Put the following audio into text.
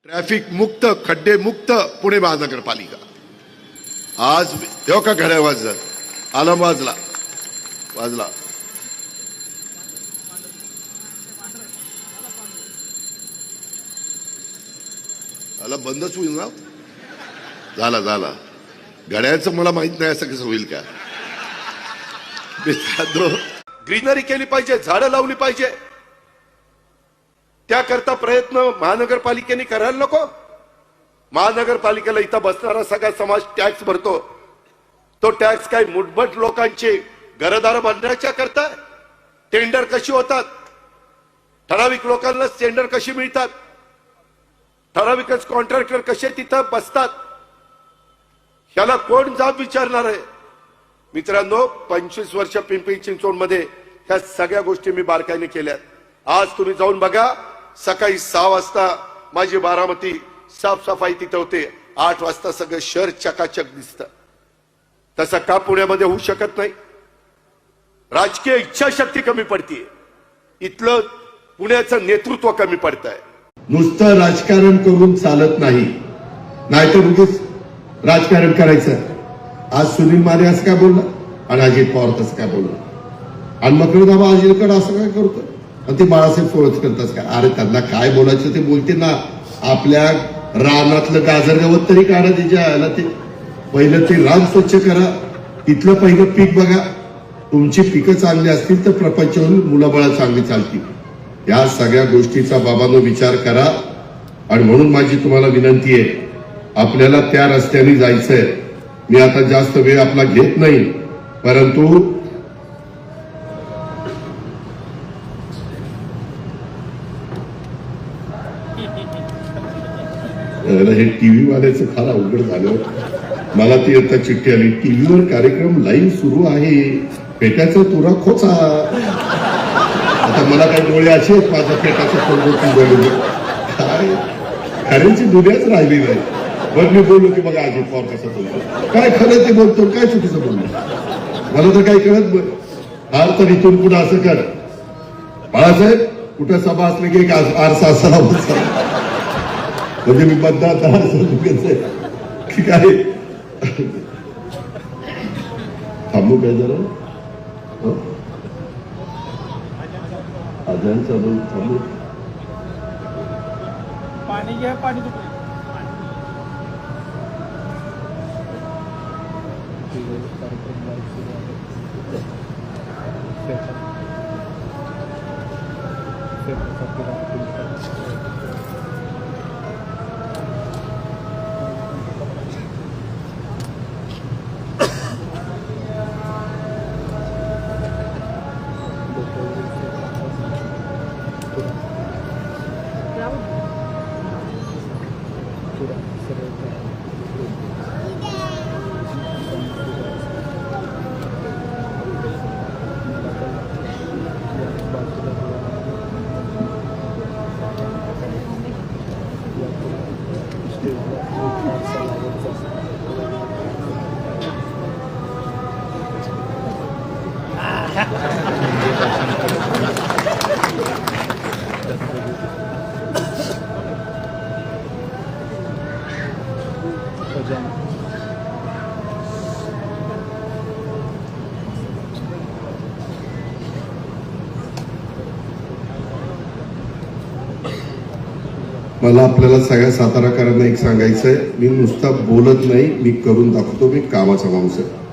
traffic मुक्त खड्डे मुक्त पुणे महानगरपालिका आज देव का घड्याळ वाजत आलम वाजला आला बंदच होईल ना झाला घड्याळचं मला माहित नाही असं कसं होईल का मित्रांनो ग्रीनरी केली पाहिजे झाडं लावली पाहिजे त्याकरता प्रयत्न महानगरपालिकेने करायला नको महानगरपालिकेला इथं बसणारा सगळा समाज टॅक्स भरतो तो टॅक्स काय मुठभट लोकांचे घरदार बांधण्याच्या करता टेंडर कशी होतात ठराविक लोकांना टेंडर कशी मिळतात ठराविकच कॉन्ट्रॅक्टर कसे तिथं बसतात ह्याला कोण जाब विचारणार आहे मित्रांनो 25 वर्ष पिंपरी चिंचवड मध्ये ह्या सगळ्या गोष्टी मी बारकाईने केल्यात आज तुम्ही जाऊन बघा सकाळी 6 वाजता माझी बारामती साफसफाई तिथे होते 8 वाजता सगळं शहर चकाचक दिसतं तसं का पुण्यामध्ये होऊ शकत नाही राजकीय इच्छाशक्ती कमी पडतीये इथलं पुण्याचं नेतृत्व कमी पडतंय नुसतं राजकारण करून चालत नाही नाहीतर उगीच राजकारण करायचं आज सुनील माने असं काय बोलला आणि अजित पवार तसं काय बोलला आणि मकरदाबा अजितकडे असं काय करतो आणि ते बाळासाहेब सोळच करतात काय अरे त्यांना काय बोलायचं ते बोलते ना आपल्या रानातलं गाजर गवत तरी काढा त्याच्या आला ते पहिलं ते रान स्वच्छ करा तिथलं पहिलं पीक बघा तुमची पिकं चांगली असतील तर प्रपंचावरून मुलाबाळा चांगली चालतील या सगळ्या गोष्टीचा बाबांनो विचार करा आणि म्हणून माझी तुम्हाला विनंती आहे आपल्याला त्या रस्त्याने जायचंय मी आता जास्त वेळ आपला घेत नाही परंतु हे टीव्ही वाल्याचं फार अवघड झालं मला ती आता चिठ्ठी आली टीव्हीवर कार्यक्रम लाईव्ह सुरू आहे पेट्याचा तुरा खोचा आता मला काही डोळे असे आहेत माझ्या पेटाचं काय खऱ्यांची दुनियाच राहिली नाही पण मी बोललो की बघा अजित पवार कसं बोलतो काय खरं ते बोलतो काय चुकीचं बोलतो मला तर काही कळत हार तर इथून पुढे असं कर बाळासाहेब कुठं सभा असली की एक आरसा असावा म्हणजे मी मतदार की काय थांबू काय जरा अजून चालू थांबू पाणी घ्या पाणी मला आपल्याला सगळ्या साताराकरांना एक सांगायचंय मी नुसता बोलत नाही मी करून दाखवतो मी कामाचा माणूस आहे